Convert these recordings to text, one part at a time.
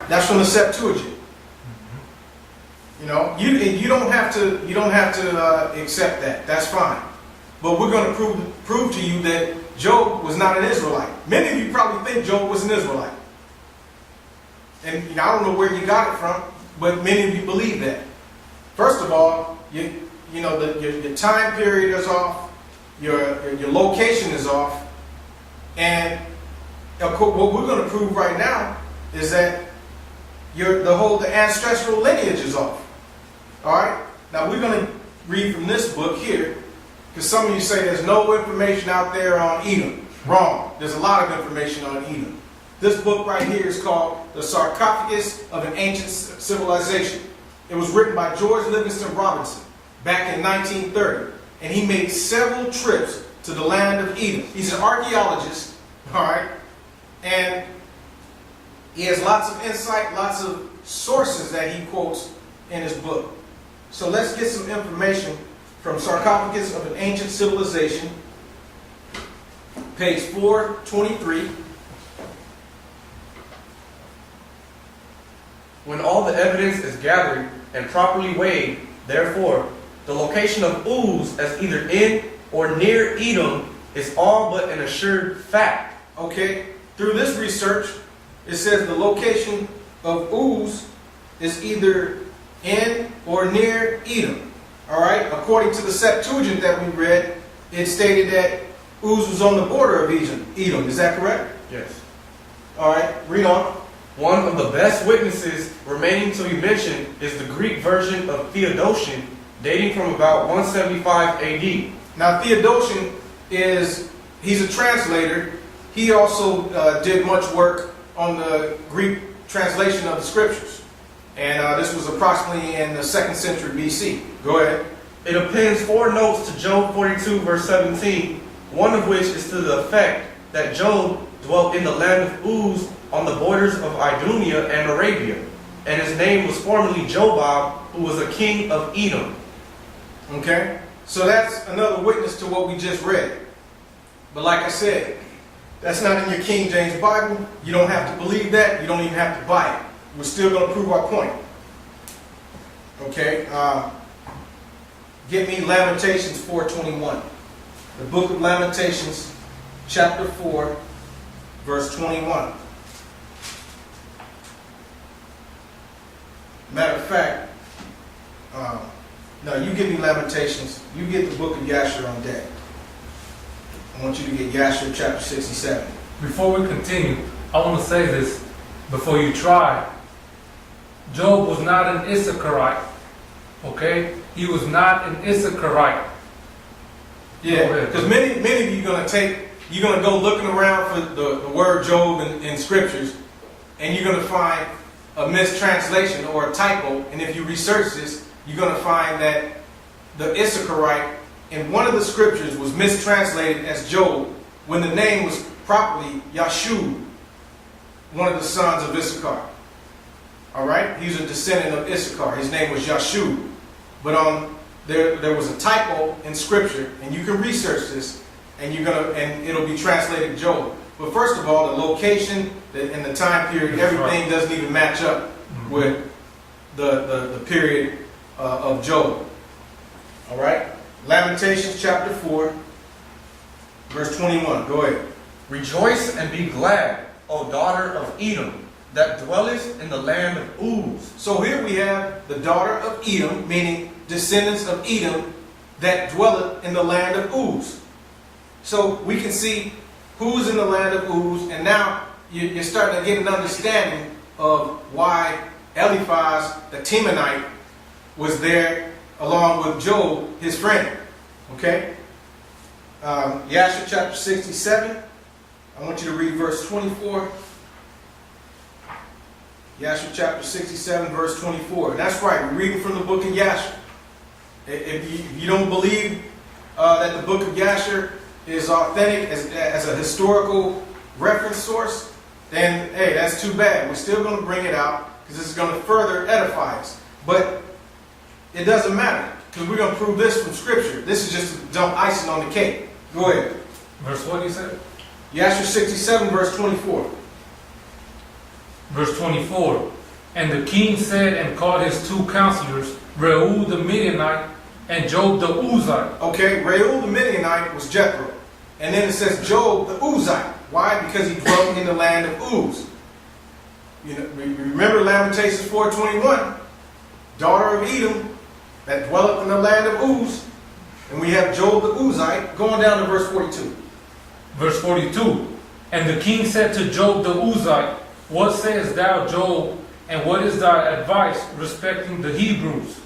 That's from the Septuagint. You know, you don't have to accept that. That's fine. But we're going to prove to you that Job was not an Israelite. Many of you probably think Job was an Israelite. And you know, I don't know where you got it from, but many of you believe that. First of all, your time period is off, your location is off, and what we're going to prove right now is that the ancestral lineage is off. All right. Now we're going to read from this book here, because some of you say there's no information out there on Edom. Wrong. There's a lot of information on Edom. This book right here is called The Sarcophagus of an Ancient Civilization. It was written by George Livingston Robinson back in 1930. And he made several trips to the land of Edom. He's an archaeologist, all right? And he has lots of insight, lots of sources that he quotes in his book. So let's get some information from Sarcophagus of an Ancient Civilization, page 423. When all the evidence is gathered and properly weighed, therefore, the location of Uz as either in or near Edom is all but an assured fact. Okay, through this research, it says the location of Uz is either in or near Edom. All right, according to the Septuagint that we read, it stated that Uz was on the border of Edom. Is that correct? Yes. All right, read on. One of the best witnesses remaining to be mentioned is the Greek version of Theodotion, dating from about 175 AD. Now, Theodotion he's a translator. He also did much work on the Greek translation of the scriptures. And this was approximately in the 2nd century BC. Go ahead. It appends 4 notes to Job 42, verse 17, one of which is to the effect that Job dwelt in the land of Uz on the borders of Idumea and Arabia, and his name was formerly Jobab, who was a king of Edom. Okay, so that's another witness to what we just read. But like I said, that's not in your King James Bible. You don't have to believe that. You don't even have to buy it. We're still going to prove our point. Okay, get me Lamentations 4:21. The book of Lamentations, chapter 4, verse 21. Matter of fact, no, you give me Lamentations. You get the book of Yasher on deck. I want you to get Yasher chapter 67. Before we continue, I want to say this before you try. Job was not an Issacharite. Okay? He was not an Issacharite. Yeah, because many of you you're going to go looking around for the word Job in scriptures, and you're going to find a mistranslation or a typo, and if you research this, you're going to find that the Issacharite in one of the scriptures was mistranslated as Job when the name was properly Yashub, one of the sons of Issachar. All right, he's a descendant of Issachar. His name was Yashub, but there was a typo in scripture, and you can research this, and it'll be translated Job. But first of all, the location and the time period, everything doesn't even match up with the period of Job. All right? Lamentations chapter 4, verse 21. Go ahead. Rejoice and be glad, O daughter of Edom, that dwellest in the land of Uz. So here we have the daughter of Edom, meaning descendants of Edom, that dwelleth in the land of Uz. So we can see who's in the land of Uz, and now you're starting to get an understanding of why Eliphaz the Temanite was there along with Job, his friend. Okay? Yasher chapter 67. I want you to read verse 24. Yasher chapter 67, verse 24. And that's right, we're reading from the book of Yasher. If you don't believe that the book of Yasher is authentic as a historical reference source, then hey, that's too bad. We're still going to bring it out because this is going to further edify us. But it doesn't matter because we're going to prove this from Scripture. This is just to dump icing on the cake. Go ahead. Verse what you said? Yasher 67, verse 24. Verse 24. And the king said and called his 2 counselors, Reuel the Midianite and Job the Uzite. Okay, Reuel the Midianite was Jethro. And then it says Job the Uzite. Why? Because he dwelt in the land of Uz. You know, remember Lamentations 4:21, daughter of Edom, that dwelleth in the land of Uz. And we have Job the Uzite, going down to verse 42. Verse 42. And the king said to Job the Uzite, What sayest thou, Job, and what is thy advice respecting the Hebrews?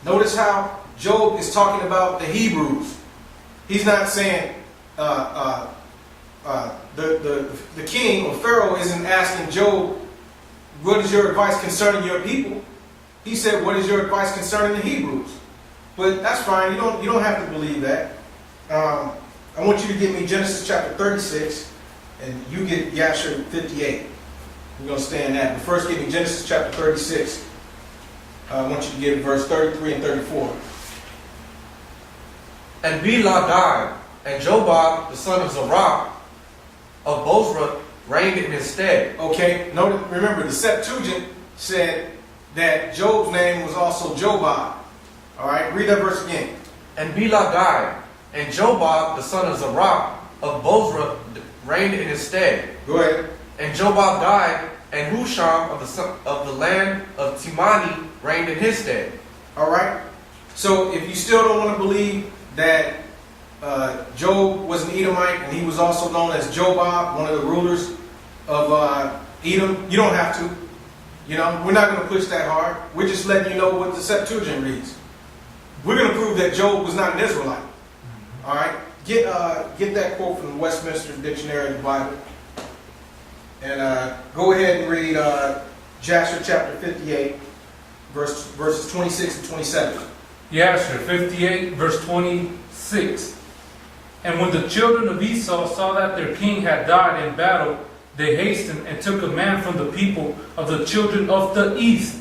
Notice how Job is talking about the Hebrews. He's not saying the king or Pharaoh isn't asking Job, what is your advice concerning your people? He said, what is your advice concerning the Hebrews? But that's fine. You don't have to believe that. I want you to give me Genesis chapter 36, and you get Yasher 58. We're going to stay in that. But first, give me Genesis chapter 36. I want you to give verse 33 and 34. And Bela died, and Jobab, the son of Zerah, of Bozrah, reigned in his stead. Okay, remember the Septuagint said that Job's name was also Jobab. All right, read that verse again. And Bela died, and Jobab, the son of Zerah, of Bozrah, reigned in his stead. Go ahead. And Jobab died, and Husham of the land of Timani reigned in his stead. All right. So if you still don't want to believe that Job was an Edomite and he was also known as Jobab, one of the rulers of Edom, you don't have to. You know, we're not going to push that hard. We're just letting you know what the Septuagint reads. We're going to prove that Job was not an Israelite. All right. Get that quote from the Westminster Dictionary of the Bible. And go ahead and read Jasher chapter 58, verses 26 and 27. Yasher 58, verse 26. And when the children of Esau saw that their king had died in battle, they hastened and took a man from the people of the children of the east.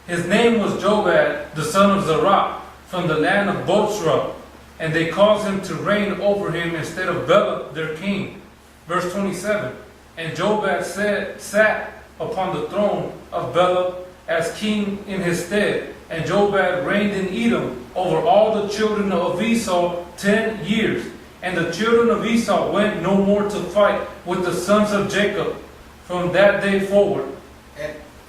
His name was Jobab, the son of Zerah, from the land of Bozrah. And they caused him to reign over him instead of Bela, their king. Verse 27. And Jobab sat upon the throne of Bela as king in his stead. And Jobab reigned in Edom over all the children of Esau 10 years. And the children of Esau went no more to fight with the sons of Jacob from that day forward.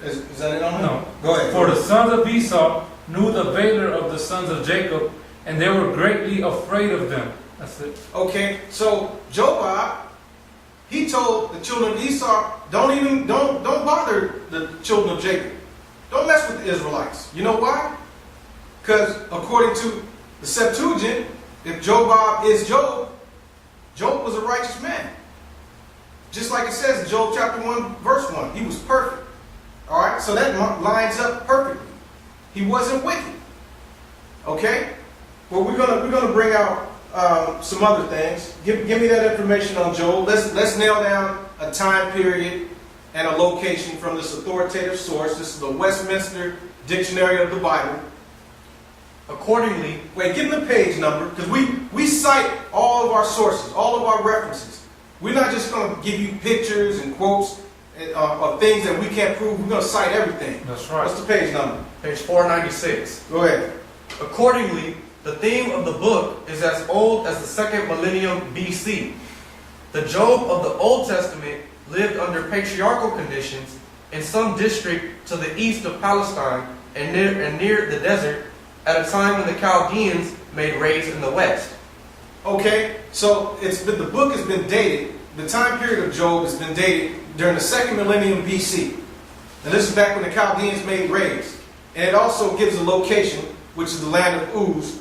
Is that it on? No. Go ahead. For the sons of Esau knew the valor of the sons of Jacob, and they were greatly afraid of them. That's it. Okay, so Jobab, he told the children of Esau, don't bother the children of Jacob. Don't mess with the Israelites. You know why? Because according to the Septuagint, if Jobab is Job, Job was a righteous man. Just like it says in Job chapter 1, verse 1. He was perfect. All right, so that lines up perfectly. He wasn't wicked. Okay? Well, we're gonna bring out some other things. Give me that information on Job. Let's nail down a time period and a location from this authoritative source. This is the Westminster Dictionary of the Bible. Accordingly, Wait, give them the page number, because we cite all of our sources, all of our references. We're not just going to give you pictures and quotes of things that we can't prove. We're going to cite everything. That's right. What's the page number? page 496. Go ahead. Accordingly, the theme of the book is as old as the second millennium BC. The Job of the Old Testament lived under patriarchal conditions in some district to the east of Palestine and near the desert at a time when the Chaldeans made raids in the west. Okay, so the book has been dated. The time period of Job has been dated during the second millennium BC. And this is back when the Chaldeans made raids. And it also gives a location, which is the land of Uz.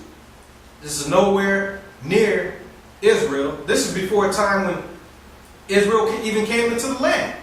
This is nowhere near Israel. This is before a time when Israel even came into the land.